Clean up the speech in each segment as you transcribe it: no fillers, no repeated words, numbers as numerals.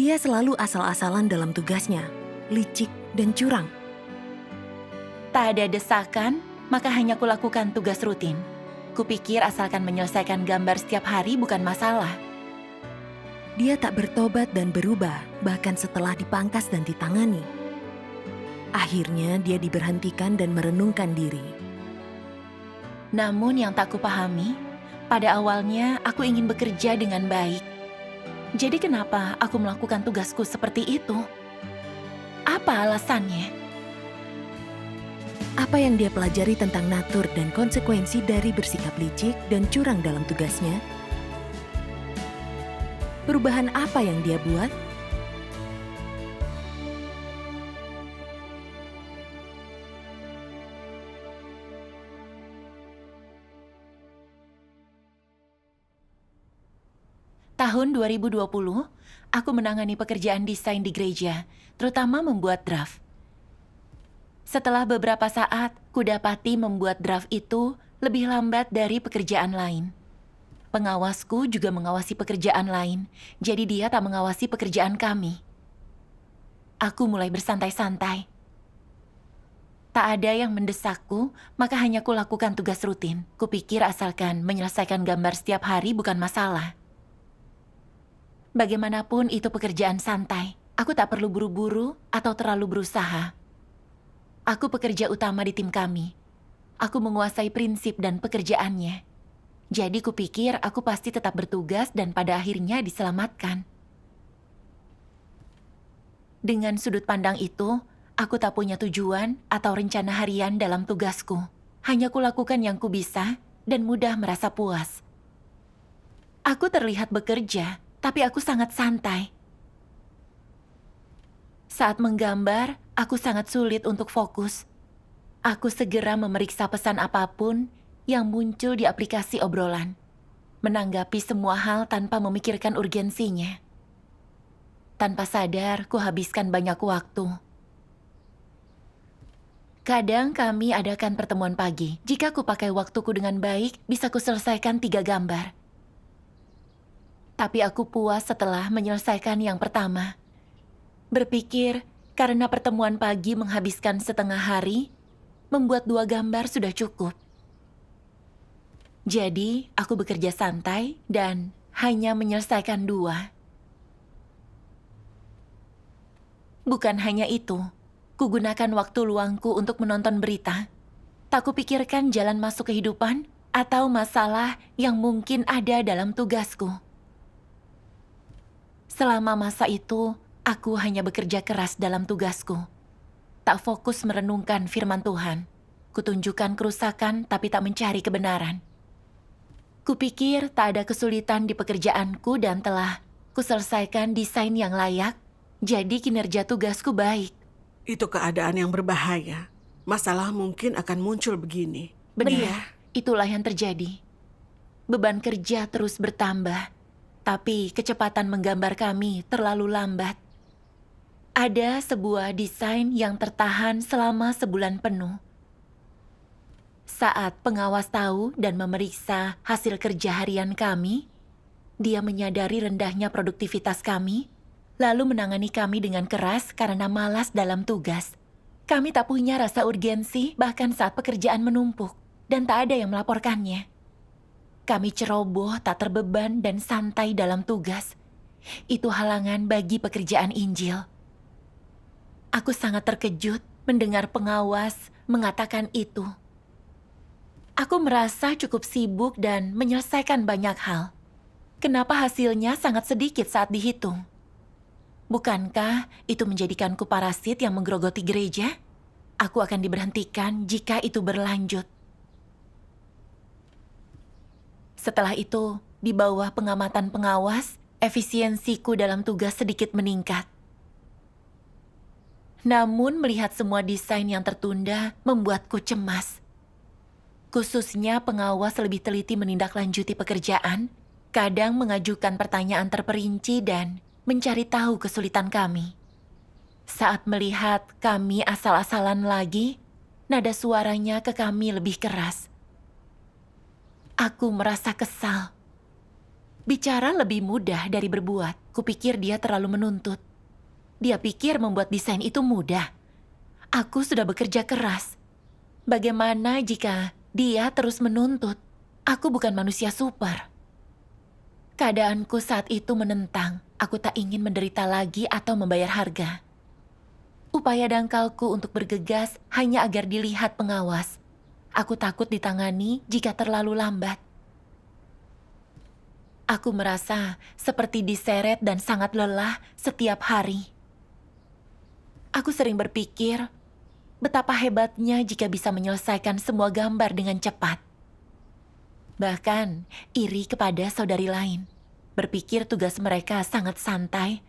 Dia selalu asal-asalan dalam tugasnya, licik dan curang. Tak ada desakan, maka hanya kulakukan tugas rutin. Kupikir asalkan menyelesaikan gambar setiap hari bukan masalah. Dia tak bertobat dan berubah, bahkan setelah dipangkas dan ditangani. Akhirnya dia diberhentikan dan merenungkan diri. Namun yang tak kupahami, pada awalnya aku ingin bekerja dengan baik. Jadi kenapa aku melakukan tugasku seperti itu? Apa alasannya? Apa yang dia pelajari tentang natur dan konsekuensi dari bersikap licik dan curang dalam tugasnya? Perubahan apa yang dia buat? Tahun 2020, aku menangani pekerjaan desain di gereja, terutama membuat draft. Setelah beberapa saat, kudapati membuat draft itu lebih lambat dari pekerjaan lain. Pengawasku juga mengawasi pekerjaan lain, jadi dia tak mengawasi pekerjaan kami. Aku mulai bersantai-santai. Tak ada yang mendesakku, maka hanya kulakukan tugas rutin. Kupikir asalkan menyelesaikan gambar setiap hari bukan masalah. Bagaimanapun itu pekerjaan santai, aku tak perlu buru-buru atau terlalu berusaha. Aku pekerja utama di tim kami. Aku menguasai prinsip dan pekerjaannya. Jadi kupikir aku pasti tetap bertugas dan pada akhirnya diselamatkan. Dengan sudut pandang itu, aku tak punya tujuan atau rencana harian dalam tugasku. Hanya kulakukan yang kubisa dan mudah merasa puas. Aku terlihat bekerja, tapi aku sangat santai. Saat menggambar, aku sangat sulit untuk fokus. Aku segera memeriksa pesan apapun yang muncul di aplikasi obrolan. Menanggapi semua hal tanpa memikirkan urgensinya. Tanpa sadar, kuhabiskan banyak waktu. Kadang kami adakan pertemuan pagi. Jika kupakai waktuku dengan baik, bisa kuselesaikan 3 gambar. Tapi aku puas setelah menyelesaikan yang pertama. Berpikir, karena pertemuan pagi menghabiskan setengah hari, membuat 2 gambar sudah cukup. Jadi, aku bekerja santai dan hanya menyelesaikan 2. Bukan hanya itu, kugunakan waktu luangku untuk menonton berita. Tak kupikirkan jalan masuk kehidupan atau masalah yang mungkin ada dalam tugasku. Selama masa itu, aku hanya bekerja keras dalam tugasku. Tak fokus merenungkan firman Tuhan. Kutunjukkan kerusakan tapi tak mencari kebenaran. Kupikir tak ada kesulitan di pekerjaanku dan telah kuselesaikan desain yang layak, jadi kinerja tugasku baik. Itu keadaan yang berbahaya. Masalah mungkin akan muncul begini. Benar, itulah yang terjadi. Beban kerja terus bertambah. Tapi kecepatan menggambar kami terlalu lambat. Ada sebuah desain yang tertahan selama sebulan penuh. Saat pengawas tahu dan memeriksa hasil kerja harian kami, dia menyadari rendahnya produktivitas kami, lalu menangani kami dengan keras karena malas dalam tugas. Kami tak punya rasa urgensi bahkan saat pekerjaan menumpuk, dan tak ada yang melaporkannya. Kami ceroboh, tak terbeban, dan santai dalam tugas. Itu halangan bagi pekerjaan Injil. Aku sangat terkejut mendengar pengawas mengatakan itu. Aku merasa cukup sibuk dan menyelesaikan banyak hal. Kenapa hasilnya sangat sedikit saat dihitung? Bukankah itu menjadikanku parasit yang menggerogoti gereja? Aku akan diberhentikan jika itu berlanjut. Setelah itu, di bawah pengamatan pengawas, efisiensiku dalam tugas sedikit meningkat. Namun melihat semua desain yang tertunda membuatku cemas. Khususnya pengawas lebih teliti menindaklanjuti pekerjaan, kadang mengajukan pertanyaan terperinci dan mencari tahu kesulitan kami. Saat melihat kami asal-asalan lagi, nada suaranya ke kami lebih keras. Aku merasa kesal. Bicara lebih mudah dari berbuat. Kupikir dia terlalu menuntut. Dia pikir membuat desain itu mudah. Aku sudah bekerja keras. Bagaimana jika dia terus menuntut? Aku bukan manusia super. Keadaanku saat itu menentang. Aku tak ingin menderita lagi atau membayar harga. Upaya dangkalku untuk bergegas hanya agar dilihat pengawas. Aku takut ditangani jika terlalu lambat. Aku merasa seperti diseret dan sangat lelah setiap hari. Aku sering berpikir betapa hebatnya jika bisa menyelesaikan semua gambar dengan cepat. Bahkan iri kepada saudari lain. Berpikir tugas mereka sangat santai,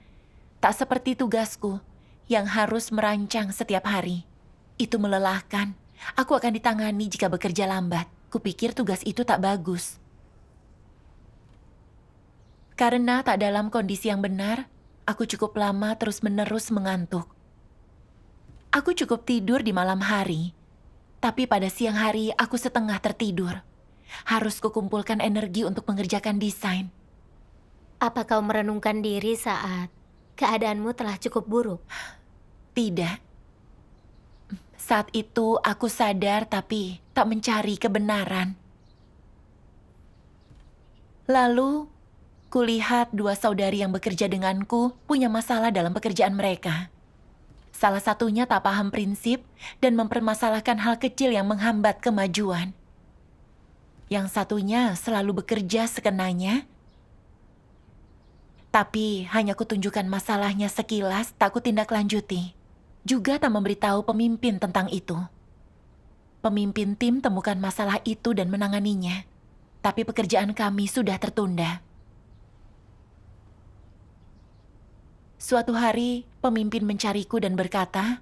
tak seperti tugasku yang harus merancang setiap hari. Itu melelahkan. Aku akan ditangani jika bekerja lambat. Kupikir tugas itu tak bagus. Karena tak dalam kondisi yang benar, aku cukup lama terus-menerus mengantuk. Aku cukup tidur di malam hari, tapi pada siang hari aku setengah tertidur. Harus kukumpulkan energi untuk mengerjakan desain. Apa kau merenungkan diri saat keadaanmu telah cukup buruk? Tidak. Saat itu aku sadar tapi tak mencari kebenaran. Lalu, kulihat dua saudari yang bekerja denganku punya masalah dalam pekerjaan mereka. Salah satunya tak paham prinsip dan mempermasalahkan hal kecil yang menghambat kemajuan. Yang satunya selalu bekerja sekenanya, tapi hanya kutunjukkan masalahnya sekilas, tak kutindaklanjuti. Juga tak memberitahu pemimpin tentang itu. Pemimpin tim temukan masalah itu dan menanganinya. Tapi pekerjaan kami sudah tertunda. Suatu hari, pemimpin mencariku dan berkata,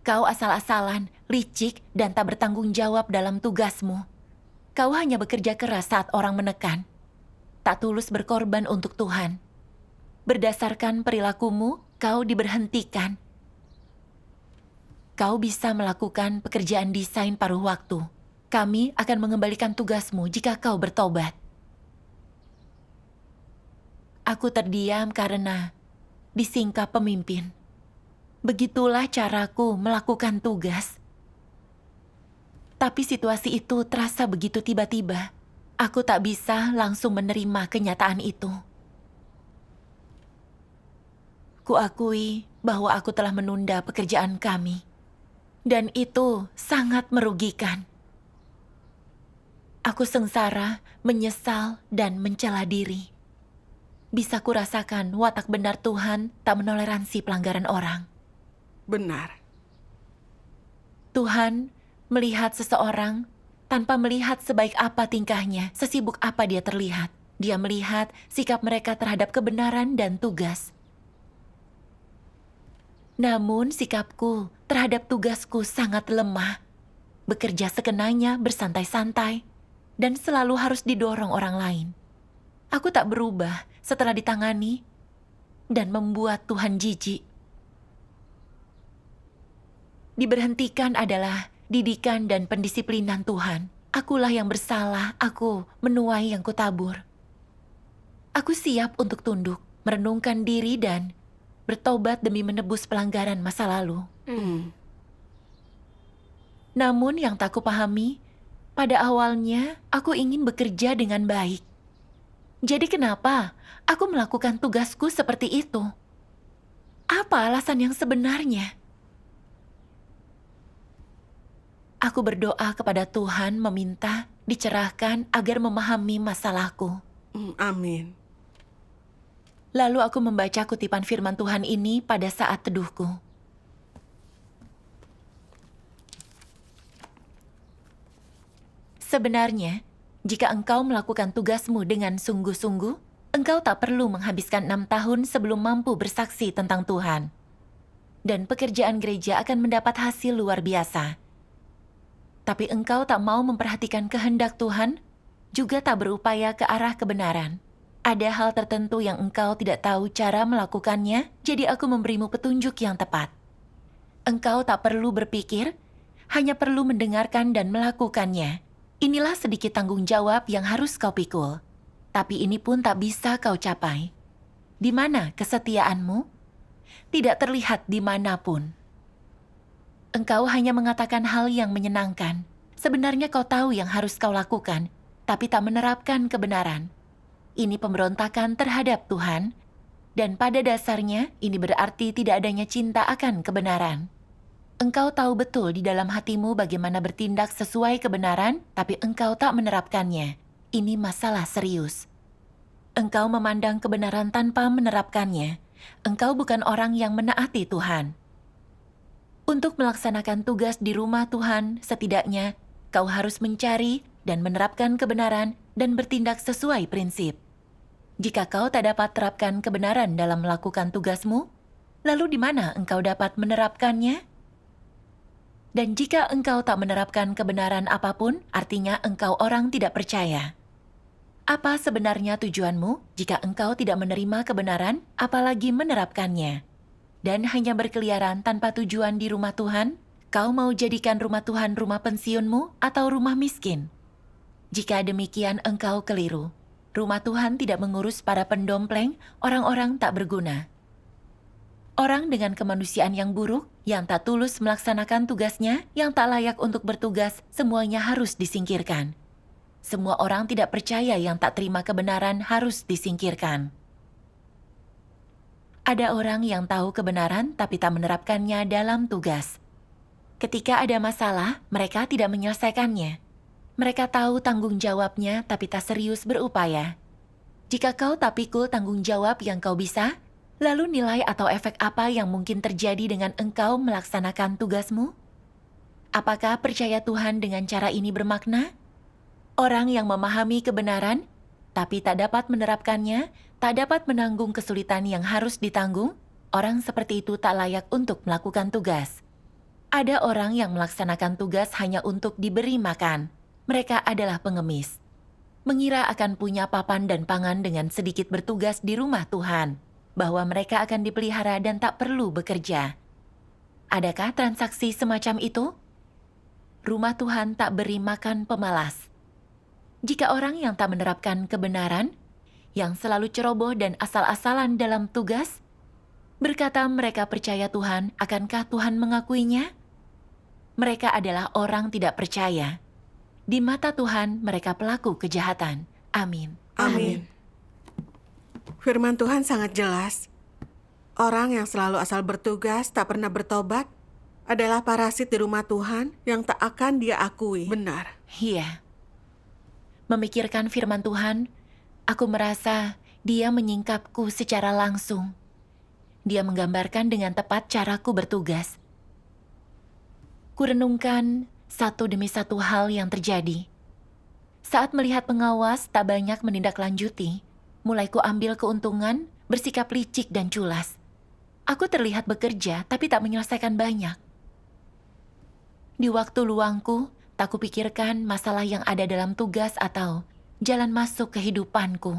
"Kau asal-asalan, licik, dan tak bertanggung jawab dalam tugasmu. Kau hanya bekerja keras saat orang menekan. Tak tulus berkorban untuk Tuhan. Berdasarkan perilakumu, kau diberhentikan. Kau bisa melakukan pekerjaan desain paruh waktu. Kami akan mengembalikan tugasmu jika kau bertobat." Aku terdiam karena disingkap pemimpin. Begitulah caraku melakukan tugas. Tapi situasi itu terasa begitu tiba-tiba. Aku tak bisa langsung menerima kenyataan itu. Kuakui bahwa aku telah menunda pekerjaan kami. Dan itu sangat merugikan. Aku sengsara, menyesal, dan mencela diri. Bisa kurasakan watak benar Tuhan tak menoleransi pelanggaran orang. Benar. Tuhan melihat seseorang tanpa melihat sebaik apa tingkahnya, sesibuk apa dia terlihat. Dia melihat sikap mereka terhadap kebenaran dan tugas. Namun sikapku terhadap tugasku sangat lemah. Bekerja sekenanya, bersantai-santai, dan selalu harus didorong orang lain. Aku tak berubah setelah ditangani dan membuat Tuhan jijik. Diberhentikan adalah didikan dan pendisiplinan Tuhan. Akulah yang bersalah, aku menuai yang kutabur. Aku siap untuk tunduk, merenungkan diri dan bertobat demi menebus pelanggaran masa lalu. Namun yang tak kupahami, pada awalnya aku ingin bekerja dengan baik. Jadi kenapa aku melakukan tugasku seperti itu? Apa alasan yang sebenarnya? Aku berdoa kepada Tuhan meminta dicerahkan agar memahami masalahku. Amin. Lalu aku membaca kutipan firman Tuhan ini pada saat teduhku. Sebenarnya, jika engkau melakukan tugasmu dengan sungguh-sungguh, engkau tak perlu menghabiskan 6 tahun sebelum mampu bersaksi tentang Tuhan. Dan pekerjaan gereja akan mendapat hasil luar biasa. Tapi engkau tak mau memperhatikan kehendak Tuhan, juga tak berupaya ke arah kebenaran. Ada hal tertentu yang engkau tidak tahu cara melakukannya, jadi aku memberimu petunjuk yang tepat. Engkau tak perlu berpikir, hanya perlu mendengarkan dan melakukannya. Inilah sedikit tanggung jawab yang harus kau pikul. Tapi ini pun tak bisa kau capai. Di mana kesetiaanmu? Tidak terlihat dimanapun. Engkau hanya mengatakan hal yang menyenangkan. Sebenarnya kau tahu yang harus kau lakukan, tapi tak menerapkan kebenaran. Ini pemberontakan terhadap Tuhan, dan pada dasarnya ini berarti tidak adanya cinta akan kebenaran. Engkau tahu betul di dalam hatimu bagaimana bertindak sesuai kebenaran, tapi engkau tak menerapkannya. Ini masalah serius. Engkau memandang kebenaran tanpa menerapkannya. Engkau bukan orang yang menaati Tuhan. Untuk melaksanakan tugas di rumah Tuhan, setidaknya kau harus mencari dan menerapkan kebenaran dan bertindak sesuai prinsip. Jika kau tak dapat terapkan kebenaran dalam melakukan tugasmu, lalu di mana engkau dapat menerapkannya? Dan jika engkau tak menerapkan kebenaran apapun, artinya engkau orang tidak percaya. Apa sebenarnya tujuanmu jika engkau tidak menerima kebenaran, apalagi menerapkannya? Dan hanya berkeliaran tanpa tujuan di rumah Tuhan? Kau mau jadikan rumah Tuhan rumah pensiunmu atau rumah miskin? Jika demikian engkau keliru. Rumah Tuhan tidak mengurus para pendompleng, orang-orang tak berguna. Orang dengan kemanusiaan yang buruk, yang tak tulus melaksanakan tugasnya, yang tak layak untuk bertugas, semuanya harus disingkirkan. Semua orang tidak percaya yang tak terima kebenaran harus disingkirkan. Ada orang yang tahu kebenaran tapi tak menerapkannya dalam tugas. Ketika ada masalah, mereka tidak menyelesaikannya. Mereka tahu tanggung jawabnya tapi tak serius berupaya. Jika kau tak pikul tanggung jawab yang kau bisa, lalu nilai atau efek apa yang mungkin terjadi dengan engkau melaksanakan tugasmu? Apakah percaya Tuhan dengan cara ini bermakna? Orang yang memahami kebenaran, tapi tak dapat menerapkannya, tak dapat menanggung kesulitan yang harus ditanggung, orang seperti itu tak layak untuk melakukan tugas. Ada orang yang melaksanakan tugas hanya untuk diberi makan. Mereka adalah pengemis. Mengira akan punya papan dan pangan dengan sedikit bertugas di rumah Tuhan, bahwa mereka akan dipelihara dan tak perlu bekerja. Adakah transaksi semacam itu? Rumah Tuhan tak beri makan pemalas. Jika orang yang tak menerapkan kebenaran, yang selalu ceroboh dan asal-asalan dalam tugas, berkata mereka percaya Tuhan, akankah Tuhan mengakuinya? Mereka adalah orang tidak percaya. Di mata Tuhan, mereka pelaku kejahatan. Amin. Amin. Firman Tuhan sangat jelas. Orang yang selalu asal bertugas, tak pernah bertobat, adalah parasit di rumah Tuhan yang tak akan dia akui. Benar. Iya. Memikirkan firman Tuhan, aku merasa dia menyingkapku secara langsung. Dia menggambarkan dengan tepat caraku bertugas. Kurenungkan satu demi satu hal yang terjadi. Saat melihat pengawas tak banyak menindaklanjuti, mulai ku ambil keuntungan, bersikap licik dan culas. Aku terlihat bekerja tapi tak menyelesaikan banyak. Di waktu luangku, tak kupikirkan masalah yang ada dalam tugas atau jalan masuk kehidupanku.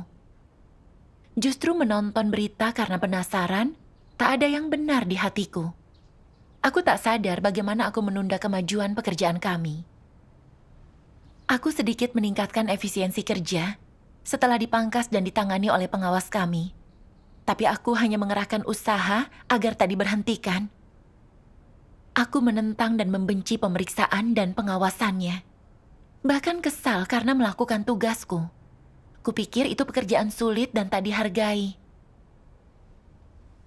Justru menonton berita karena penasaran, tak ada yang benar di hatiku. Aku tak sadar bagaimana aku menunda kemajuan pekerjaan kami. Aku sedikit meningkatkan efisiensi kerja setelah dipangkas dan ditangani oleh pengawas kami. Tapi aku hanya mengerahkan usaha agar tak diberhentikan. Aku menentang dan membenci pemeriksaan dan pengawasannya. Bahkan kesal karena melakukan tugasku. Kupikir itu pekerjaan sulit dan tak dihargai.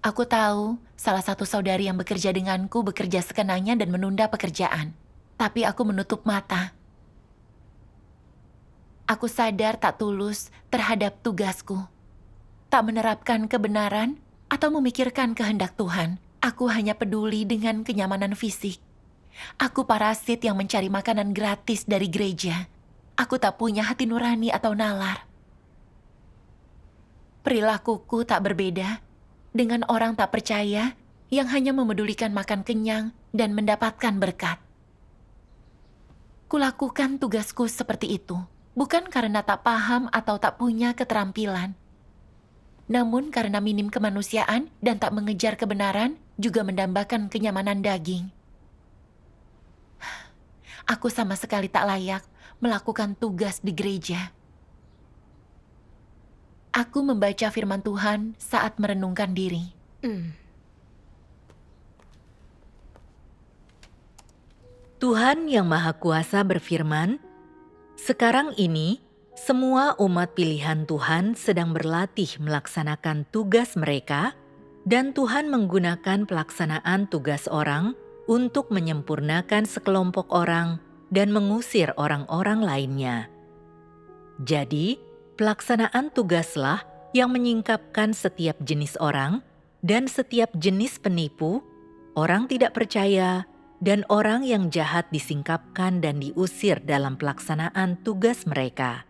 Aku tahu salah satu saudari yang bekerja denganku bekerja sekenanya dan menunda pekerjaan. Tapi aku menutup mata. Aku sadar tak tulus terhadap tugasku. Tak menerapkan kebenaran atau memikirkan kehendak Tuhan. Aku hanya peduli dengan kenyamanan fisik. Aku parasit yang mencari makanan gratis dari gereja. Aku tak punya hati nurani atau nalar. Perilakuku tak berbeda dengan orang tak percaya yang hanya memedulikan makan kenyang dan mendapatkan berkat. Kulakukan tugasku seperti itu, bukan karena tak paham atau tak punya keterampilan. Namun karena minim kemanusiaan dan tak mengejar kebenaran, juga mendambakan kenyamanan daging. Aku sama sekali tak layak melakukan tugas di gereja. Aku membaca firman Tuhan saat merenungkan diri. Tuhan Yang Maha Kuasa berfirman, "Sekarang ini, semua umat pilihan Tuhan sedang berlatih melaksanakan tugas mereka, dan Tuhan menggunakan pelaksanaan tugas orang untuk menyempurnakan sekelompok orang dan mengusir orang-orang lainnya. Jadi, pelaksanaan tugaslah yang menyingkapkan setiap jenis orang dan setiap jenis penipu, orang tidak percaya, dan orang yang jahat disingkapkan dan diusir dalam pelaksanaan tugas mereka.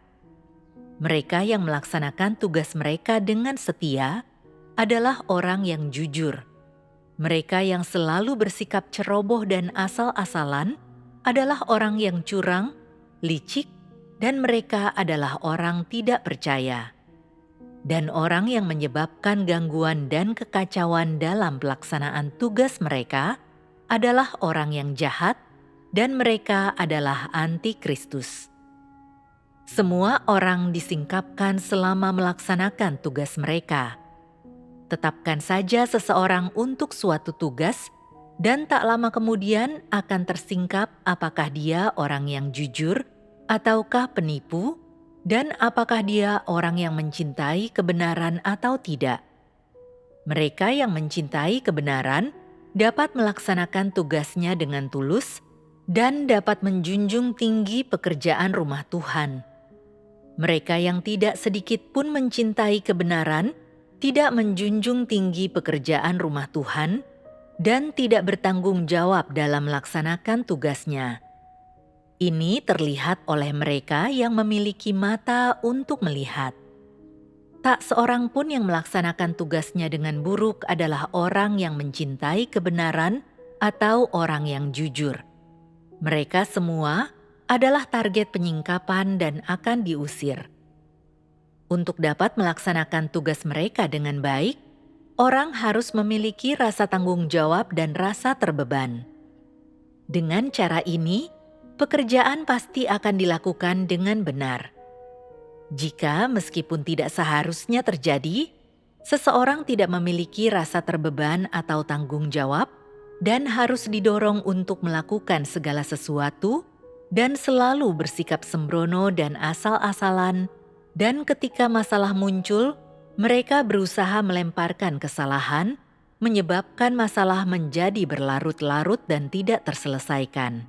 Mereka yang melaksanakan tugas mereka dengan setia adalah orang yang jujur. Mereka yang selalu bersikap ceroboh dan asal-asalan adalah orang yang curang, licik, dan mereka adalah orang tidak percaya. Dan orang yang menyebabkan gangguan dan kekacauan dalam pelaksanaan tugas mereka adalah orang yang jahat, dan mereka adalah anti-Kristus. Semua orang disingkapkan selama melaksanakan tugas mereka. Tetapkan saja seseorang untuk suatu tugas, dan tak lama kemudian akan tersingkap apakah dia orang yang jujur ataukah penipu, dan apakah dia orang yang mencintai kebenaran atau tidak. Mereka yang mencintai kebenaran dapat melaksanakan tugasnya dengan tulus dan dapat menjunjung tinggi pekerjaan rumah Tuhan. Mereka yang tidak sedikit pun mencintai kebenaran tidak menjunjung tinggi pekerjaan rumah Tuhan dan tidak bertanggung jawab dalam melaksanakan tugasnya. Ini terlihat oleh mereka yang memiliki mata untuk melihat. Tak seorang pun yang melaksanakan tugasnya dengan buruk adalah orang yang mencintai kebenaran atau orang yang jujur. Mereka semua adalah target penyingkapan dan akan diusir. Untuk dapat melaksanakan tugas mereka dengan baik, orang harus memiliki rasa tanggung jawab dan rasa terbeban. Dengan cara ini, pekerjaan pasti akan dilakukan dengan benar. Jika meskipun tidak seharusnya terjadi, seseorang tidak memiliki rasa terbeban atau tanggung jawab dan harus didorong untuk melakukan segala sesuatu dan selalu bersikap sembrono dan asal-asalan, dan ketika masalah muncul, mereka berusaha melemparkan kesalahan, menyebabkan masalah menjadi berlarut-larut dan tidak terselesaikan.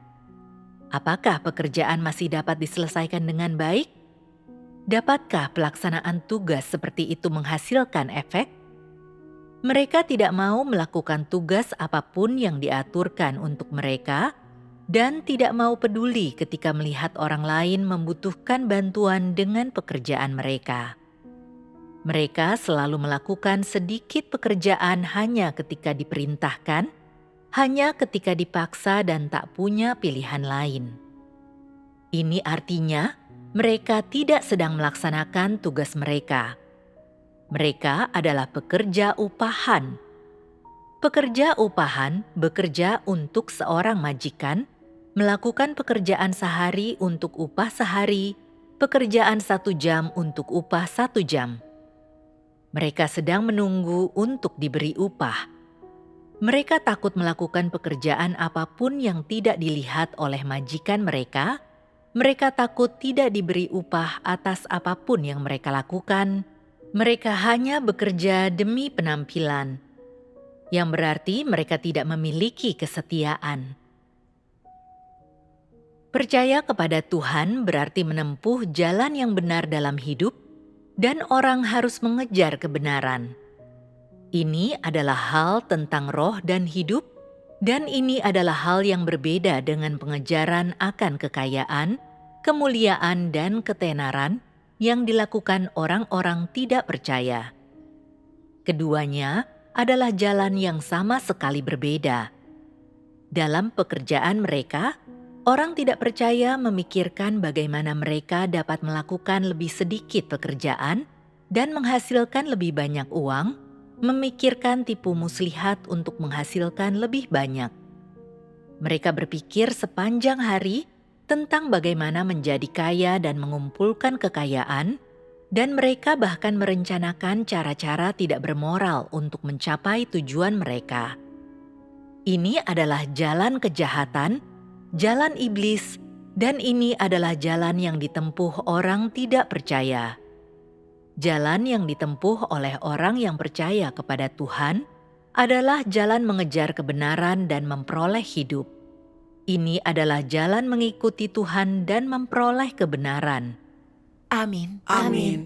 Apakah pekerjaan masih dapat diselesaikan dengan baik? Dapatkah pelaksanaan tugas seperti itu menghasilkan efek? Mereka tidak mau melakukan tugas apapun yang diaturkan untuk mereka dan tidak mau peduli ketika melihat orang lain membutuhkan bantuan dengan pekerjaan mereka. Mereka selalu melakukan sedikit pekerjaan hanya ketika diperintahkan, hanya ketika dipaksa dan tak punya pilihan lain. Ini artinya mereka tidak sedang melaksanakan tugas mereka. Mereka adalah pekerja upahan. Pekerja upahan bekerja untuk seorang majikan, melakukan pekerjaan sehari untuk upah sehari, pekerjaan 1 jam untuk upah 1 jam. Mereka sedang menunggu untuk diberi upah. Mereka takut melakukan pekerjaan apapun yang tidak dilihat oleh majikan mereka. Mereka takut tidak diberi upah atas apapun yang mereka lakukan. Mereka hanya bekerja demi penampilan, yang berarti mereka tidak memiliki kesetiaan. Percaya kepada Tuhan berarti menempuh jalan yang benar dalam hidup, dan orang harus mengejar kebenaran. Ini adalah hal tentang roh dan hidup, dan ini adalah hal yang berbeda dengan pengejaran akan kekayaan, kemuliaan, dan ketenaran yang dilakukan orang-orang tidak percaya. Keduanya adalah jalan yang sama sekali berbeda. Dalam pekerjaan mereka, orang tidak percaya memikirkan bagaimana mereka dapat melakukan lebih sedikit pekerjaan dan menghasilkan lebih banyak uang, memikirkan tipu muslihat untuk menghasilkan lebih banyak. Mereka berpikir sepanjang hari tentang bagaimana menjadi kaya dan mengumpulkan kekayaan, dan mereka bahkan merencanakan cara-cara tidak bermoral untuk mencapai tujuan mereka. Ini adalah jalan kejahatan, jalan iblis, dan ini adalah jalan yang ditempuh orang tidak percaya. Jalan yang ditempuh oleh orang yang percaya kepada Tuhan adalah jalan mengejar kebenaran dan memperoleh hidup. Ini adalah jalan mengikuti Tuhan dan memperoleh kebenaran. Amin. Amin.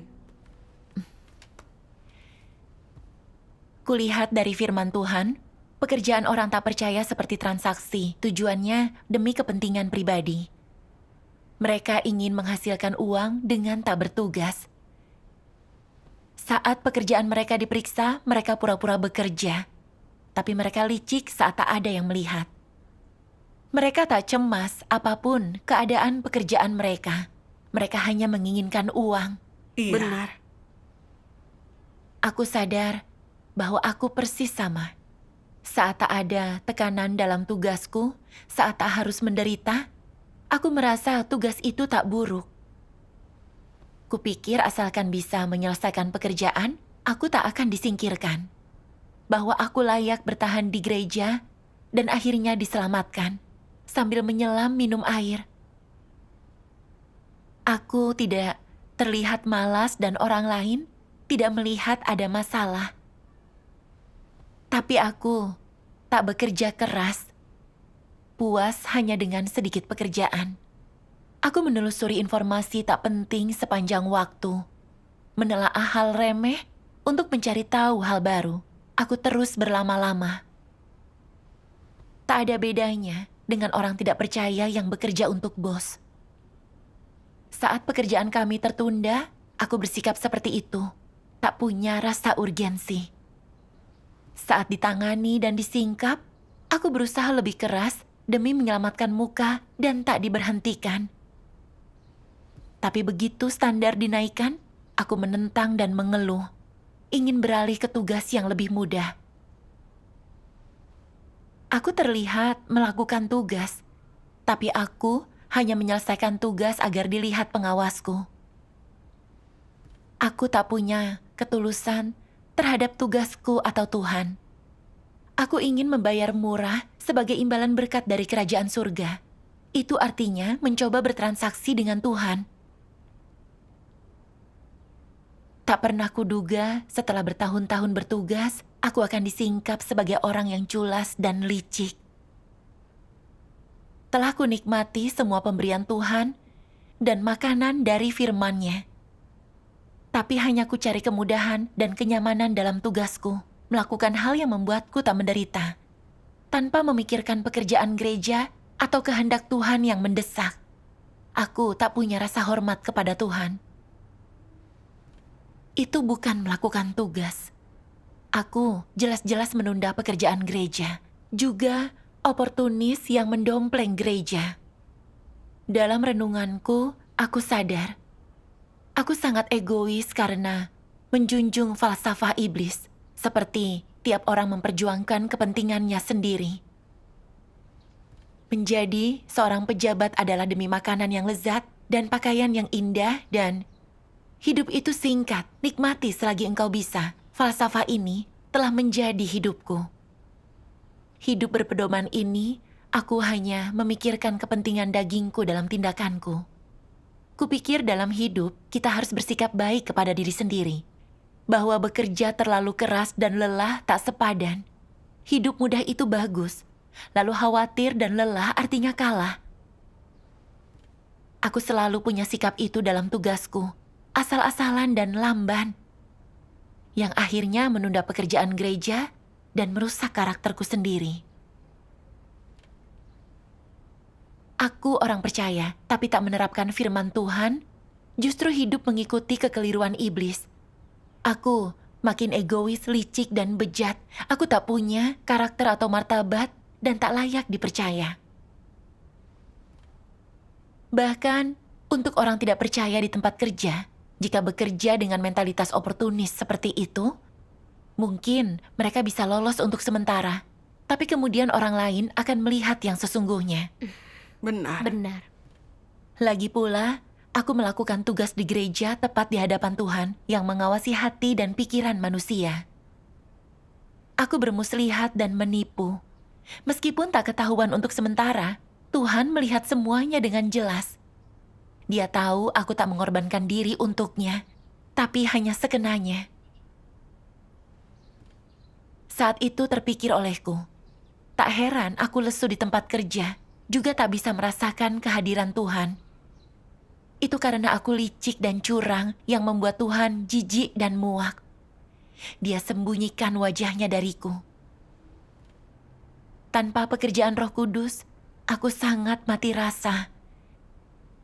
Kulihat dari firman Tuhan, pekerjaan orang tak percaya seperti transaksi, tujuannya demi kepentingan pribadi. Mereka ingin menghasilkan uang dengan tak bertugas. Saat pekerjaan mereka diperiksa, mereka pura-pura bekerja. Tapi mereka licik saat tak ada yang melihat. Mereka tak cemas apapun keadaan pekerjaan mereka. Mereka hanya menginginkan uang. Iya. Benar. Aku sadar bahwa aku persis sama. Saat tak ada tekanan dalam tugasku, saat tak harus menderita, aku merasa tugas itu tak buruk. Kupikir asalkan bisa menyelesaikan pekerjaan, aku tak akan disingkirkan. Bahwa aku layak bertahan di gereja dan akhirnya diselamatkan sambil menyelam minum air. Aku tidak terlihat malas dan orang lain tidak melihat ada masalah. Tapi aku tak bekerja keras, puas hanya dengan sedikit pekerjaan. Aku menelusuri informasi tak penting sepanjang waktu, menelaah hal remeh untuk mencari tahu hal baru. Aku terus berlama-lama. Tak ada bedanya dengan orang tidak percaya yang bekerja untuk bos. Saat pekerjaan kami tertunda, aku bersikap seperti itu, tak punya rasa urgensi. Saat ditangani dan disingkap, aku berusaha lebih keras demi menyelamatkan muka dan tak diberhentikan. Tapi begitu standar dinaikkan, aku menentang dan mengeluh, ingin beralih ke tugas yang lebih mudah. Aku terlihat melakukan tugas, tapi aku hanya menyelesaikan tugas agar dilihat pengawasku. Aku tak punya ketulusan terhadap tugasku atau Tuhan. Aku ingin membayar murah sebagai imbalan berkat dari kerajaan surga. Itu artinya mencoba bertransaksi dengan Tuhan. Tak pernah kuduga setelah bertahun-tahun bertugas, aku akan disingkap sebagai orang yang culas dan licik. Telah kunikmati semua pemberian Tuhan dan makanan dari firman-Nya. Tapi hanya ku cari kemudahan dan kenyamanan dalam tugasku, melakukan hal yang membuatku tak menderita, tanpa memikirkan pekerjaan gereja atau kehendak Tuhan yang mendesak. Aku tak punya rasa hormat kepada Tuhan. Itu bukan melakukan tugas. Aku jelas-jelas menunda pekerjaan gereja, juga oportunis yang mendompleng gereja. Dalam renunganku, aku sadar, aku sangat egois karena menjunjung falsafah iblis, seperti tiap orang memperjuangkan kepentingannya sendiri. Menjadi seorang pejabat adalah demi makanan yang lezat dan pakaian yang indah dan hidup itu singkat, nikmati selagi engkau bisa. Falsafah ini telah menjadi hidupku. Hidup berpedoman ini, aku hanya memikirkan kepentingan dagingku dalam tindakanku. Kupikir dalam hidup, kita harus bersikap baik kepada diri sendiri. Bahwa bekerja terlalu keras dan lelah tak sepadan. Hidup mudah itu bagus, lalu khawatir dan lelah artinya kalah. Aku selalu punya sikap itu dalam tugasku, asal-asalan dan lamban. Yang akhirnya menunda pekerjaan gereja dan merusak karakterku sendiri. Aku orang percaya, tapi tak menerapkan firman Tuhan, justru hidup mengikuti kekeliruan iblis. Aku makin egois, licik, dan bejat. Aku tak punya karakter atau martabat dan tak layak dipercaya. Bahkan, untuk orang tidak percaya di tempat kerja, jika bekerja dengan mentalitas oportunis seperti itu, mungkin mereka bisa lolos untuk sementara, tapi kemudian orang lain akan melihat yang sesungguhnya. Benar. Benar. Lagi pula, aku melakukan tugas di gereja tepat di hadapan Tuhan yang mengawasi hati dan pikiran manusia. Aku bermuslihat dan menipu. Meskipun tak ketahuan untuk sementara, Tuhan melihat semuanya dengan jelas. Dia tahu aku tak mengorbankan diri untuknya, tapi hanya sekenanya. Saat itu terpikir olehku, tak heran aku lesu di tempat kerja, juga tak bisa merasakan kehadiran Tuhan. Itu karena aku licik dan curang yang membuat Tuhan jijik dan muak. Dia sembunyikan wajahnya dariku. Tanpa pekerjaan Roh Kudus, aku sangat mati rasa.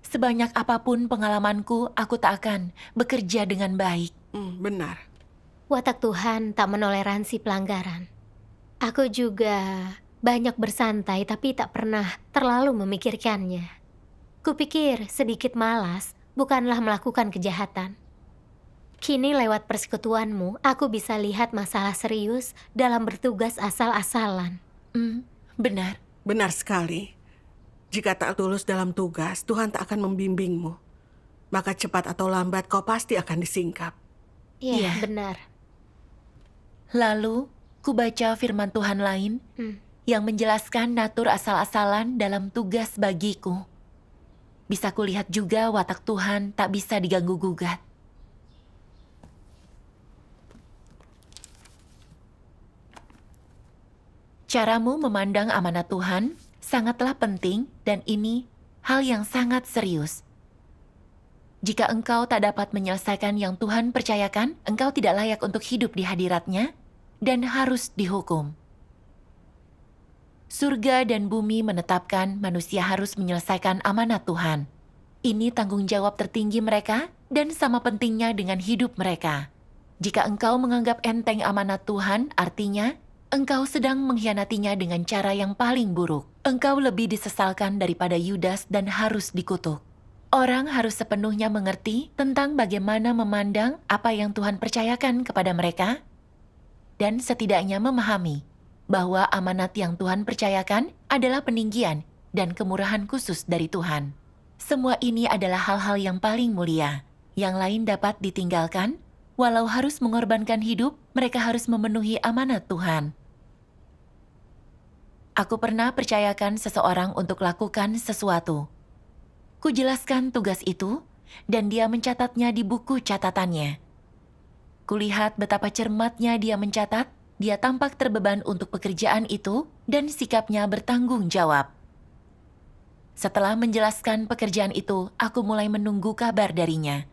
Sebanyak apapun pengalamanku, aku tak akan bekerja dengan baik. Benar. Watak Tuhan tak menoleransi pelanggaran. Aku juga banyak bersantai tapi tak pernah terlalu memikirkannya. Kupikir sedikit malas bukanlah melakukan kejahatan. Kini lewat persekutuanmu, aku bisa lihat masalah serius dalam bertugas asal-asalan. Benar. Benar sekali. Jika tak tulus dalam tugas, Tuhan tak akan membimbingmu. Maka cepat atau lambat kau pasti akan disingkap. Iya, Iya. benar. Lalu, ku baca firman Tuhan lain yang menjelaskan natur asal-asalan dalam tugas bagiku. Bisa kulihat juga watak Tuhan tak bisa diganggu-gugat. Caramu memandang amanat Tuhan sangatlah penting dan ini hal yang sangat serius. Jika engkau tak dapat menyelesaikan yang Tuhan percayakan, engkau tidak layak untuk hidup di hadirat-Nya dan harus dihukum. Surga dan bumi menetapkan manusia harus menyelesaikan amanat Tuhan. Ini tanggung jawab tertinggi mereka dan sama pentingnya dengan hidup mereka. Jika engkau menganggap enteng amanat Tuhan, artinya engkau sedang mengkhianatinya dengan cara yang paling buruk. Engkau lebih disesalkan daripada Yudas dan harus dikutuk. Orang harus sepenuhnya mengerti tentang bagaimana memandang apa yang Tuhan percayakan kepada mereka dan setidaknya memahami bahwa amanat yang Tuhan percayakan adalah peninggian dan kemurahan khusus dari Tuhan. Semua ini adalah hal-hal yang paling mulia. Yang lain dapat ditinggalkan, walau harus mengorbankan hidup, mereka harus memenuhi amanat Tuhan. Aku pernah percayakan seseorang untuk lakukan sesuatu. Kujelaskan tugas itu, dan dia mencatatnya di buku catatannya. Kulihat betapa cermatnya dia mencatat, dia tampak terbeban untuk pekerjaan itu, dan sikapnya bertanggung jawab. Setelah menjelaskan pekerjaan itu, aku mulai menunggu kabar darinya.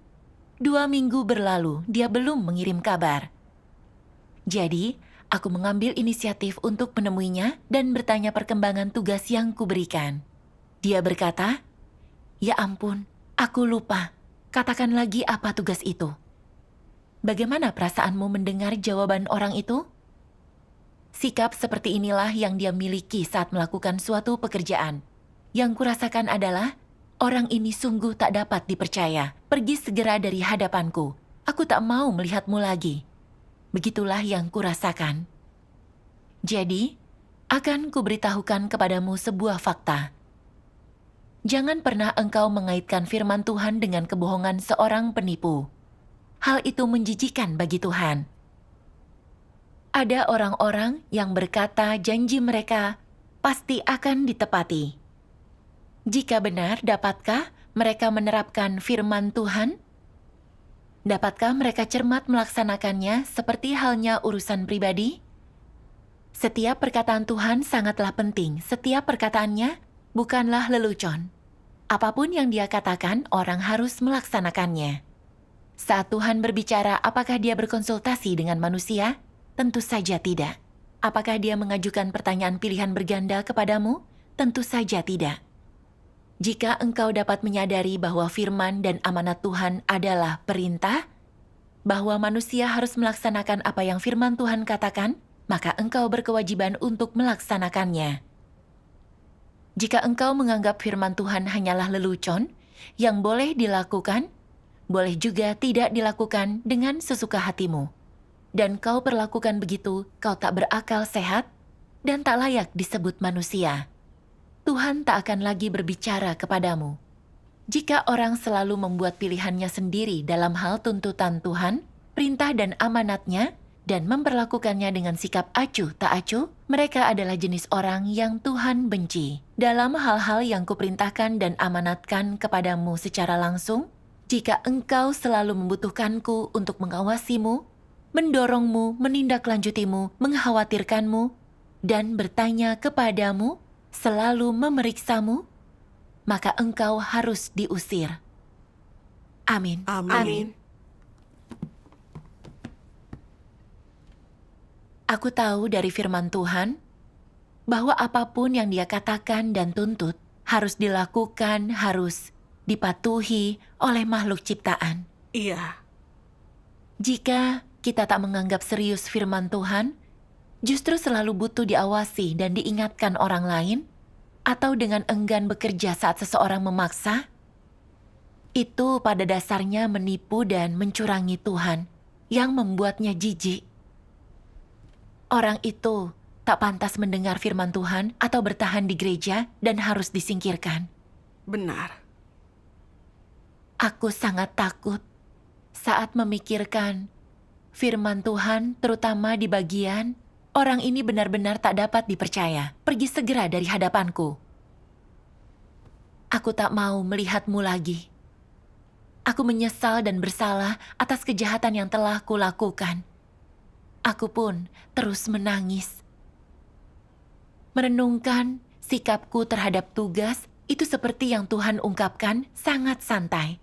2 minggu berlalu, dia belum mengirim kabar. Jadi, aku mengambil inisiatif untuk menemuinya dan bertanya perkembangan tugas yang kuberikan. Dia berkata, "Ya ampun, aku lupa. Katakan lagi apa tugas itu." Bagaimana perasaanmu mendengar jawaban orang itu? Sikap seperti inilah yang dia miliki saat melakukan suatu pekerjaan. Yang kurasakan adalah, orang ini sungguh tak dapat dipercaya. Pergi segera dari hadapanku. Aku tak mau melihatmu lagi. Begitulah yang kurasakan. Jadi, akan kuberitahukan kepadamu sebuah fakta. Jangan pernah engkau mengaitkan firman Tuhan dengan kebohongan seorang penipu. Hal itu menjijikan bagi Tuhan. Ada orang-orang yang berkata janji mereka pasti akan ditepati. Jika benar, dapatkah mereka menerapkan firman Tuhan? Dapatkah mereka cermat melaksanakannya seperti halnya urusan pribadi? Setiap perkataan Tuhan sangatlah penting. Setiap perkataannya bukanlah lelucon. Apapun yang dia katakan, orang harus melaksanakannya. Saat Tuhan berbicara, apakah dia berkonsultasi dengan manusia? Tentu saja tidak. Apakah dia mengajukan pertanyaan pilihan berganda kepadamu? Tentu saja tidak. Jika engkau dapat menyadari bahwa firman dan amanat Tuhan adalah perintah, bahwa manusia harus melaksanakan apa yang firman Tuhan katakan, maka engkau berkewajiban untuk melaksanakannya. Jika engkau menganggap firman Tuhan hanyalah lelucon, yang boleh dilakukan, boleh juga tidak dilakukan dengan sesuka hatimu. Dan kau perlakukan begitu, kau tak berakal sehat dan tak layak disebut manusia. Tuhan tak akan lagi berbicara kepadamu. Jika orang selalu membuat pilihannya sendiri dalam hal tuntutan Tuhan, perintah dan amanatnya, dan memperlakukannya dengan sikap acuh tak acuh, mereka adalah jenis orang yang Tuhan benci. Dalam hal-hal yang kuperintahkan dan amanatkan kepadamu secara langsung, jika engkau selalu membutuhkanku untuk mengawasimu, mendorongmu, menindaklanjutimu, mengkhawatirkanmu, dan bertanya kepadamu, selalu memeriksamu, maka engkau harus diusir. Amin. Amin. Aku tahu dari firman Tuhan bahwa apapun yang Dia katakan dan tuntut harus dilakukan, harus dipatuhi oleh makhluk ciptaan. Iya. Jika kita tak menganggap serius firman Tuhan, justru selalu butuh diawasi dan diingatkan orang lain, atau dengan enggan bekerja saat seseorang memaksa, itu pada dasarnya menipu dan mencurangi Tuhan yang membuatnya jijik. Orang itu tak pantas mendengar firman Tuhan atau bertahan di gereja dan harus disingkirkan. Benar. Aku sangat takut saat memikirkan firman Tuhan, terutama di bagian orang ini benar-benar tak dapat dipercaya. Pergi segera dari hadapanku. Aku tak mau melihatmu lagi. Aku menyesal dan bersalah atas kejahatan yang telah kulakukan. Aku pun terus menangis. Merenungkan sikapku terhadap tugas itu seperti yang Tuhan ungkapkan, sangat santai.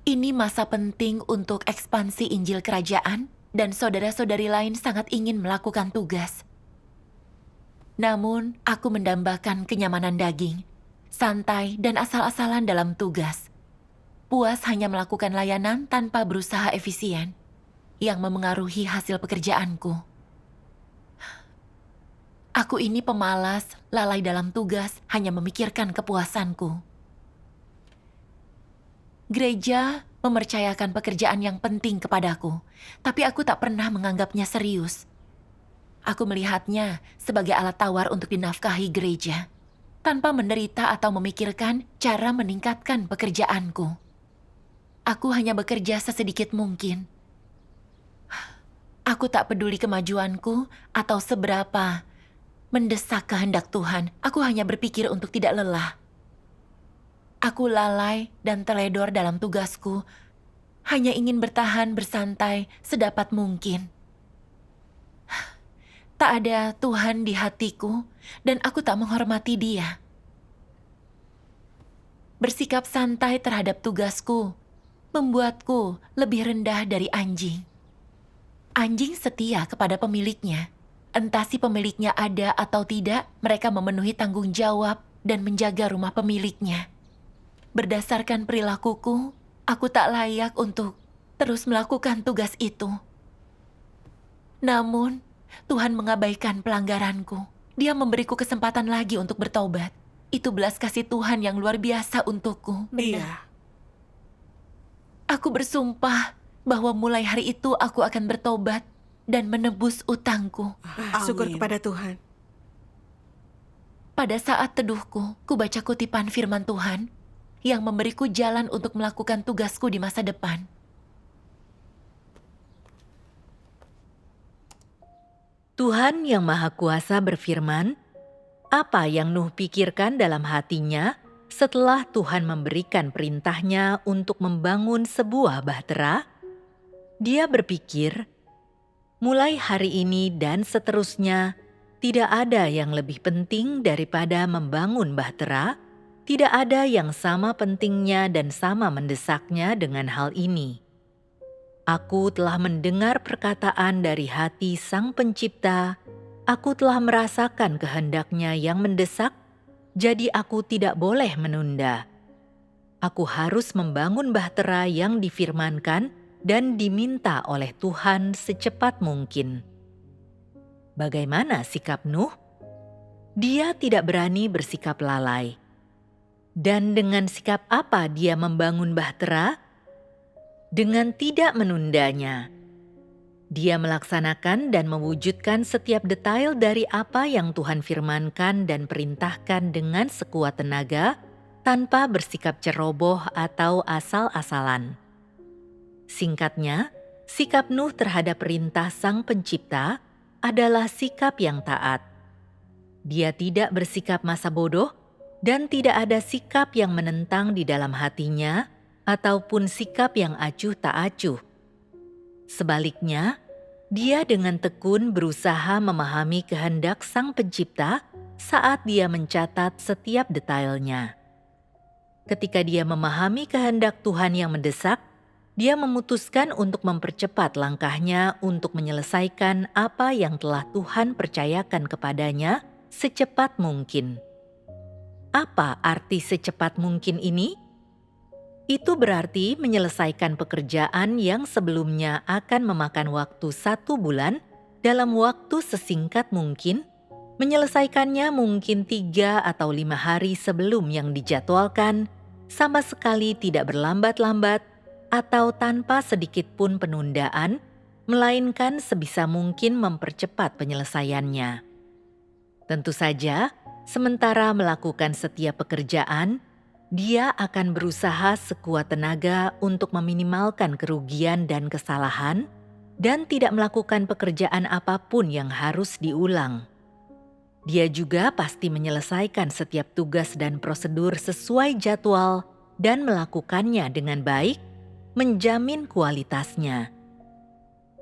Ini masa penting untuk ekspansi Injil Kerajaan, dan saudara-saudari lain sangat ingin melakukan tugas. Namun, aku mendambakan kenyamanan daging, santai dan asal-asalan dalam tugas. Puas hanya melakukan layanan tanpa berusaha efisien, yang memengaruhi hasil pekerjaanku. Aku ini pemalas, lalai dalam tugas, hanya memikirkan kepuasanku. Gereja mempercayakan pekerjaan yang penting kepadaku, tapi aku tak pernah menganggapnya serius. Aku melihatnya sebagai alat tawar untuk dinafkahi gereja, tanpa menderita atau memikirkan cara meningkatkan pekerjaanku. Aku hanya bekerja sesedikit mungkin. Aku tak peduli kemajuanku atau seberapa mendesak kehendak Tuhan. Aku hanya berpikir untuk tidak lelah. Aku lalai dan teledor dalam tugasku, hanya ingin bertahan bersantai sedapat mungkin. Tak ada Tuhan di hatiku, dan aku tak menghormati Dia. Bersikap santai terhadap tugasku membuatku lebih rendah dari anjing. Anjing setia kepada pemiliknya. Entah si pemiliknya ada atau tidak, mereka memenuhi tanggung jawab dan menjaga rumah pemiliknya. Berdasarkan perilakuku, aku tak layak untuk terus melakukan tugas itu. Namun, Tuhan mengabaikan pelanggaranku. Dia memberiku kesempatan lagi untuk bertobat. Itu belas kasih Tuhan yang luar biasa untukku. Iya. Aku bersumpah bahwa mulai hari itu aku akan bertobat dan menebus utangku. Syukur Amin. kepada Tuhan. Pada saat teduhku, ku baca kutipan firman Tuhan yang memberiku jalan untuk melakukan tugasku di masa depan. Tuhan yang Maha Kuasa berfirman, apa yang Nuh pikirkan dalam hatinya setelah Tuhan memberikan perintahnya untuk membangun sebuah bahtera? Dia berpikir, mulai hari ini dan seterusnya, tidak ada yang lebih penting daripada membangun bahtera, tidak ada yang sama pentingnya dan sama mendesaknya dengan hal ini. Aku telah mendengar perkataan dari hati Sang Pencipta, aku telah merasakan kehendaknya yang mendesak, jadi aku tidak boleh menunda. Aku harus membangun bahtera yang difirmankan dan diminta oleh Tuhan secepat mungkin. Bagaimana sikap Nuh? Dia tidak berani bersikap lalai. Dan dengan sikap apa dia membangun bahtera? Dengan tidak menundanya. Dia melaksanakan dan mewujudkan setiap detail dari apa yang Tuhan firmankan dan perintahkan dengan sekuat tenaga, tanpa bersikap ceroboh atau asal-asalan. Singkatnya, sikap Nuh terhadap perintah Sang Pencipta adalah sikap yang taat. Dia tidak bersikap masa bodoh dan tidak ada sikap yang menentang di dalam hatinya ataupun sikap yang acuh tak acuh. Sebaliknya, dia dengan tekun berusaha memahami kehendak Sang Pencipta saat dia mencatat setiap detailnya. Ketika dia memahami kehendak Tuhan yang mendesak, dia memutuskan untuk mempercepat langkahnya untuk menyelesaikan apa yang telah Tuhan percayakan kepadanya secepat mungkin. Apa arti secepat mungkin ini? Itu berarti menyelesaikan pekerjaan yang sebelumnya akan memakan waktu 1 bulan dalam waktu sesingkat mungkin, menyelesaikannya mungkin 3 atau 5 hari sebelum yang dijadwalkan, sama sekali tidak berlambat-lambat atau tanpa sedikit pun penundaan, melainkan sebisa mungkin mempercepat penyelesaiannya. Tentu saja, sementara melakukan setiap pekerjaan, dia akan berusaha sekuat tenaga untuk meminimalkan kerugian dan kesalahan dan tidak melakukan pekerjaan apapun yang harus diulang. Dia juga pasti menyelesaikan setiap tugas dan prosedur sesuai jadwal dan melakukannya dengan baik, menjamin kualitasnya.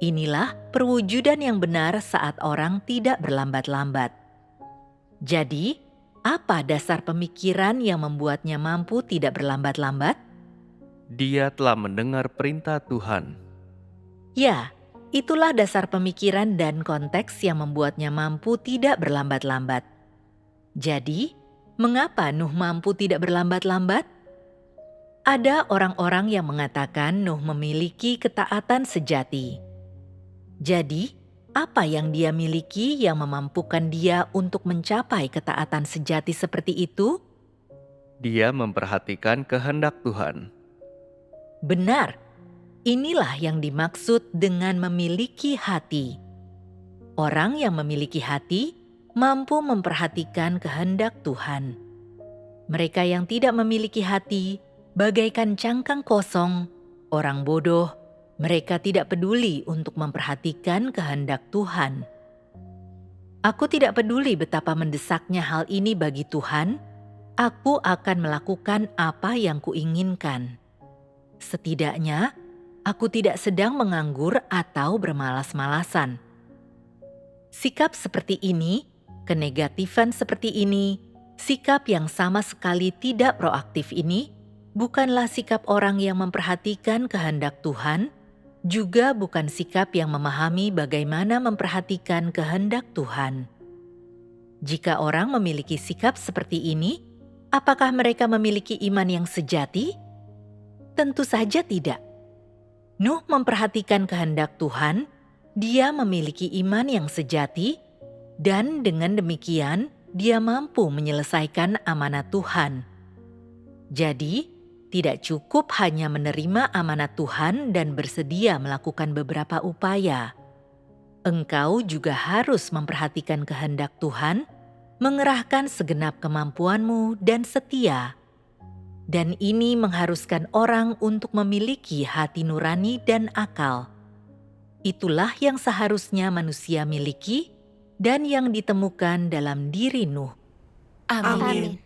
Inilah perwujudan yang benar saat orang tidak berlambat-lambat. Jadi, apa dasar pemikiran yang membuatnya mampu tidak berlambat-lambat? Dia telah mendengar perintah Tuhan. Ya, itulah dasar pemikiran dan konteks yang membuatnya mampu tidak berlambat-lambat. Jadi, mengapa Nuh mampu tidak berlambat-lambat? Ada orang-orang yang mengatakan Nuh memiliki ketaatan sejati. Jadi, apa yang dia miliki yang memampukan dia untuk mencapai ketaatan sejati seperti itu? Dia memperhatikan kehendak Tuhan. Benar, inilah yang dimaksud dengan memiliki hati. Orang yang memiliki hati mampu memperhatikan kehendak Tuhan. Mereka yang tidak memiliki hati bagaikan cangkang kosong, orang bodoh. Mereka tidak peduli untuk memperhatikan kehendak Tuhan. Aku tidak peduli betapa mendesaknya hal ini bagi Tuhan. Aku akan melakukan apa yang kuinginkan. Setidaknya, aku tidak sedang menganggur atau bermalas-malasan. Sikap seperti ini, kenegatifan seperti ini, sikap yang sama sekali tidak proaktif ini, bukanlah sikap orang yang memperhatikan kehendak Tuhan, juga bukan sikap yang memahami bagaimana memperhatikan kehendak Tuhan. Jika orang memiliki sikap seperti ini, apakah mereka memiliki iman yang sejati? Tentu saja tidak. Nuh memperhatikan kehendak Tuhan, dia memiliki iman yang sejati, dan dengan demikian dia mampu menyelesaikan amanat Tuhan. Jadi, tidak cukup hanya menerima amanat Tuhan dan bersedia melakukan beberapa upaya. Engkau juga harus memperhatikan kehendak Tuhan, mengerahkan segenap kemampuanmu dan setia. Dan ini mengharuskan orang untuk memiliki hati nurani dan akal. Itulah yang seharusnya manusia miliki dan yang ditemukan dalam diri Nuh. Amin.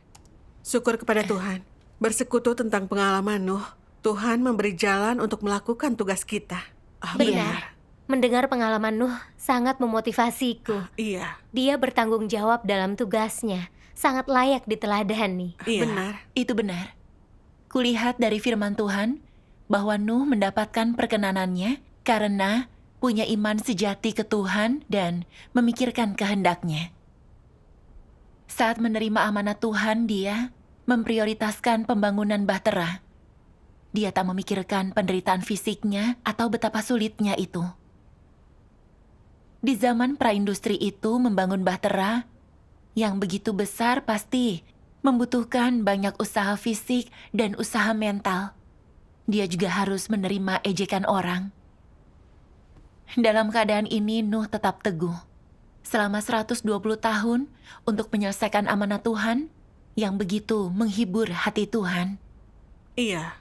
Syukur kepada Tuhan. Bersekutu tentang pengalaman Nuh, Tuhan memberi jalan untuk melakukan tugas kita. Benar. Mendengar pengalaman Nuh sangat memotivasiku. Iya, Dia bertanggung jawab dalam tugasnya, sangat layak diteladani. iya. Benar. Itu benar. Kulihat dari firman Tuhan bahwa Nuh mendapatkan perkenanannya karena punya iman sejati ke Tuhan dan memikirkan kehendaknya. Saat menerima amanat Tuhan, dia memprioritaskan pembangunan bahtera. Dia tak memikirkan penderitaan fisiknya atau betapa sulitnya itu. Di zaman praindustri itu, membangun bahtera yang begitu besar pasti membutuhkan banyak usaha fisik dan usaha mental. Dia juga harus menerima ejekan orang. Dalam keadaan ini, Nuh tetap teguh. Selama 120 tahun untuk menyelesaikan amanat Tuhan, yang begitu menghibur hati Tuhan. Iya,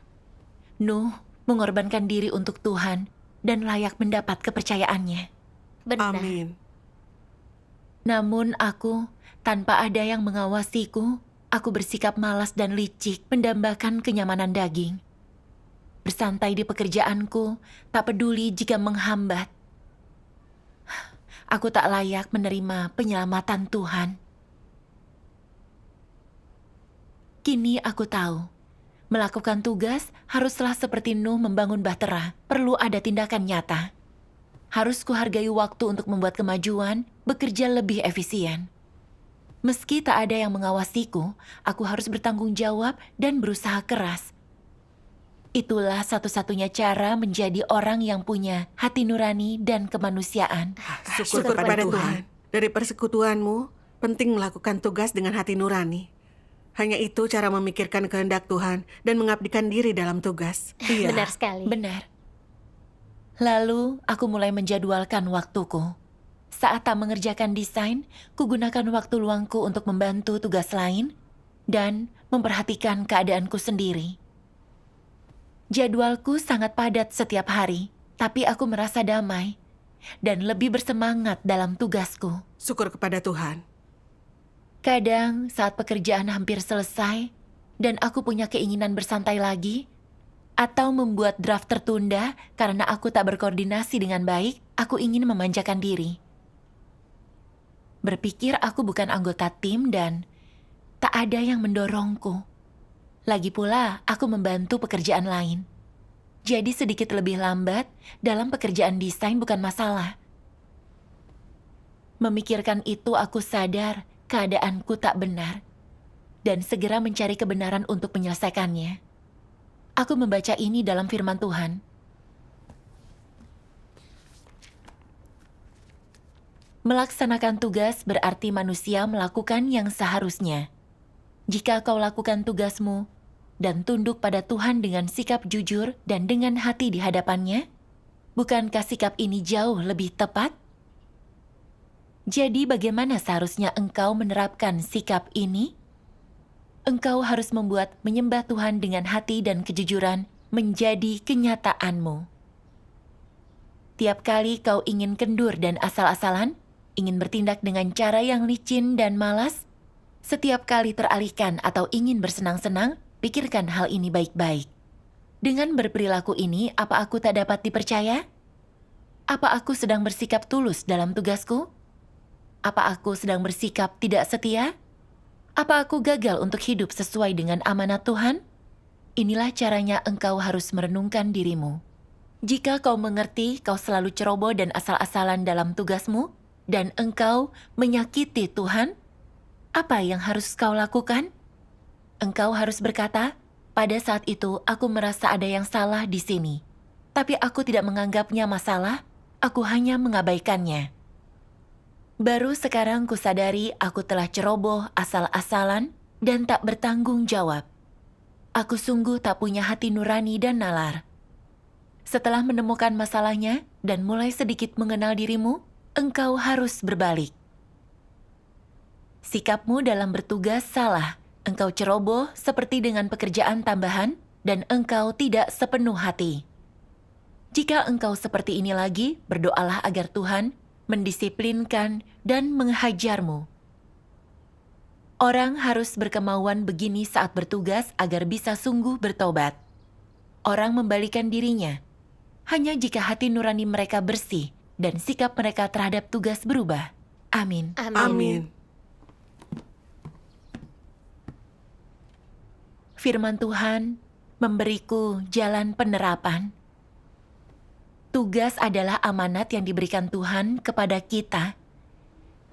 Nuh mengorbankan diri untuk Tuhan dan layak mendapat kepercayaannya. Benar. amin. Namun aku, tanpa ada yang mengawasiku, aku bersikap malas dan licik mendambakan kenyamanan daging. Bersantai di pekerjaanku, tak peduli jika menghambat. Aku tak layak menerima penyelamatan Tuhan. Kini aku tahu, melakukan tugas haruslah seperti Nuh membangun bahtera, perlu ada tindakan nyata. Harus kuhargai waktu untuk membuat kemajuan, bekerja lebih efisien. Meski tak ada yang mengawasiku, aku harus bertanggung jawab dan berusaha keras. Itulah satu-satunya cara menjadi orang yang punya hati nurani dan kemanusiaan. Syukur kepada Tuhan. Dari persekutuanmu, penting melakukan tugas dengan hati nurani. Hanya itu cara memikirkan kehendak Tuhan dan mengabdikan diri dalam tugas. Iya. Benar sekali. Benar. Lalu, aku mulai menjadwalkan waktuku. Saat tak mengerjakan desain, kugunakan waktu luangku untuk membantu tugas lain dan memperhatikan keadaanku sendiri. Jadwalku sangat padat setiap hari, tapi aku merasa damai dan lebih bersemangat dalam tugasku. Syukur kepada Tuhan. Kadang saat pekerjaan hampir selesai dan aku punya keinginan bersantai lagi, atau membuat draft tertunda karena aku tak berkoordinasi dengan baik, aku ingin memanjakan diri. Berpikir aku bukan anggota tim dan tak ada yang mendorongku. Lagi pula, aku membantu pekerjaan lain. Jadi sedikit lebih lambat dalam pekerjaan desain bukan masalah. Memikirkan itu aku sadar keadaanku tak benar dan segera mencari kebenaran untuk menyelesaikannya. Aku membaca ini dalam firman Tuhan. Melaksanakan tugas berarti manusia melakukan yang seharusnya. Jika kau lakukan tugasmu dan tunduk pada Tuhan dengan sikap jujur dan dengan hati di hadapannya, bukankah sikap ini jauh lebih tepat? Jadi bagaimana seharusnya engkau menerapkan sikap ini? Engkau harus membuat menyembah Tuhan dengan hati dan kejujuran menjadi kenyataanmu. Tiap kali kau ingin kendur dan asal-asalan, ingin bertindak dengan cara yang licin dan malas, setiap kali teralihkan atau ingin bersenang-senang, pikirkan hal ini baik-baik. Dengan berperilaku ini, apa aku tak dapat dipercaya? Apa aku sedang bersikap tulus dalam tugasku? Apa aku sedang bersikap tidak setia? Apa aku gagal untuk hidup sesuai dengan amanat Tuhan? Inilah caranya engkau harus merenungkan dirimu. Jika kau mengerti kau selalu ceroboh dan asal-asalan dalam tugasmu, dan engkau menyakiti Tuhan, apa yang harus kau lakukan? Engkau harus berkata, pada saat itu aku merasa ada yang salah di sini. Tapi aku tidak menganggapnya masalah, aku hanya mengabaikannya. Baru sekarang kusadari aku telah ceroboh asal-asalan dan tak bertanggung jawab. Aku sungguh tak punya hati nurani dan nalar. Setelah menemukan masalahnya dan mulai sedikit mengenal dirimu, engkau harus berbalik. Sikapmu dalam bertugas salah. Engkau ceroboh seperti dengan pekerjaan tambahan dan engkau tidak sepenuh hati. Jika engkau seperti ini lagi, berdoalah agar Tuhan mendisiplinkan dan menghajarmu. Orang harus berkemauan begini saat bertugas agar bisa sungguh bertobat. Orang membalikan dirinya hanya jika hati nurani mereka bersih dan sikap mereka terhadap tugas berubah. Amin. Amin. Firman Tuhan memberiku jalan penerapan. Tugas adalah amanat yang diberikan Tuhan kepada kita.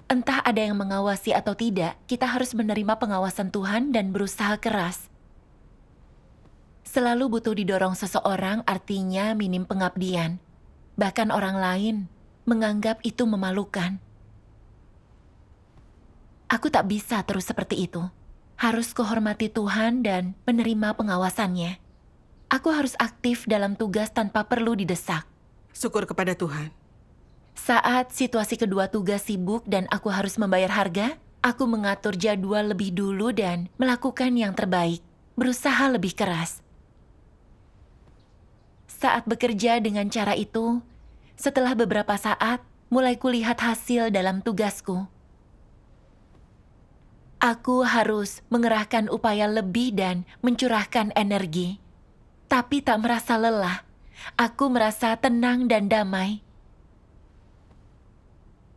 Entah ada yang mengawasi atau tidak, kita harus menerima pengawasan Tuhan dan berusaha keras. Selalu butuh didorong seseorang artinya minim pengabdian. Bahkan orang lain menganggap itu memalukan. Aku tak bisa terus seperti itu. Harus kuhormati Tuhan dan menerima pengawasannya. Aku harus aktif dalam tugas tanpa perlu didesak. Syukur kepada Tuhan. Saat situasi kedua tugas sibuk dan aku harus membayar harga, Aku mengatur jadwal lebih dulu dan melakukan yang terbaik, berusaha lebih keras. Saat bekerja dengan cara itu, setelah beberapa saat, mulai kulihat hasil dalam tugasku. Aku harus mengerahkan upaya lebih dan mencurahkan energi. Tapi tak merasa lelah. Aku merasa tenang dan damai.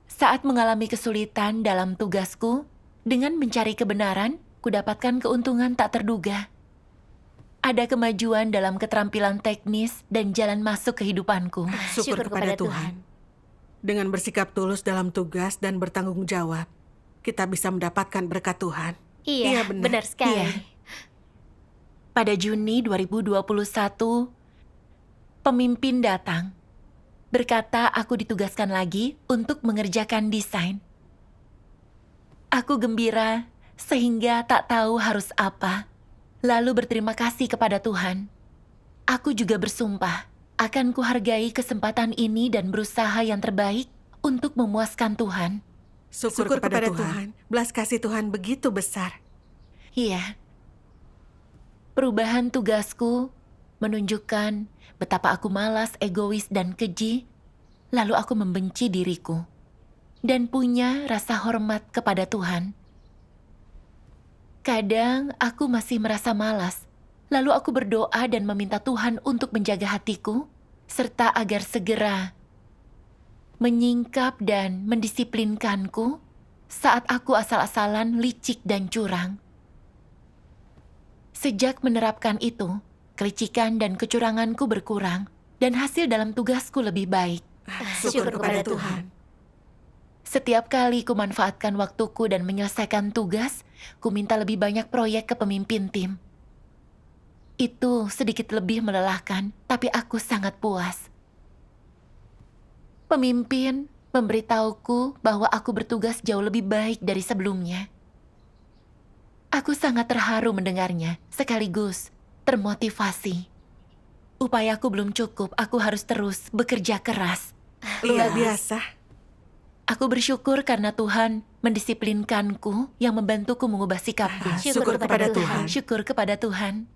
Saat mengalami kesulitan dalam tugasku, dengan mencari kebenaran, kudapatkan keuntungan tak terduga. Ada kemajuan dalam keterampilan teknis dan jalan masuk kehidupanku. Syukur kepada Tuhan. Dengan bersikap tulus dalam tugas dan bertanggung jawab, kita bisa mendapatkan berkat Tuhan. Iya, benar sekali. Iya. Pada Juni 2021, pemimpin datang. Berkata aku ditugaskan lagi untuk mengerjakan desain. Aku gembira sehingga tak tahu harus apa. Lalu berterima kasih kepada Tuhan. Aku juga bersumpah akan kuhargai kesempatan ini dan berusaha yang terbaik untuk memuaskan Tuhan. Syukur kepada Tuhan. Belas kasih Tuhan begitu besar. Iya. Perubahan tugasku menunjukkan betapa aku malas, egois, dan keji. Lalu aku membenci diriku dan punya rasa hormat kepada Tuhan. Kadang aku masih merasa malas. Lalu aku berdoa dan meminta Tuhan untuk menjaga hatiku, serta agar segera menyingkap dan mendisiplinkanku saat aku asal-asalan licik dan curang. Sejak menerapkan itu, kelicikan dan kecuranganku berkurang dan hasil dalam tugasku lebih baik. Syukur kepada Tuhan. Setiap kali kumanfaatkan waktuku dan menyelesaikan tugas, ku minta lebih banyak proyek ke pemimpin tim. Itu sedikit lebih melelahkan, tapi aku sangat puas. Pemimpin memberitahuku bahwa aku bertugas jauh lebih baik dari sebelumnya. Aku sangat terharu mendengarnya, sekaligus termotivasi. Upayaku belum cukup, aku harus terus bekerja keras. Luar biasa. Aku bersyukur karena Tuhan mendisiplinkanku yang membantuku mengubah sikapku. Syukur kepada Tuhan. Syukur kepada Tuhan.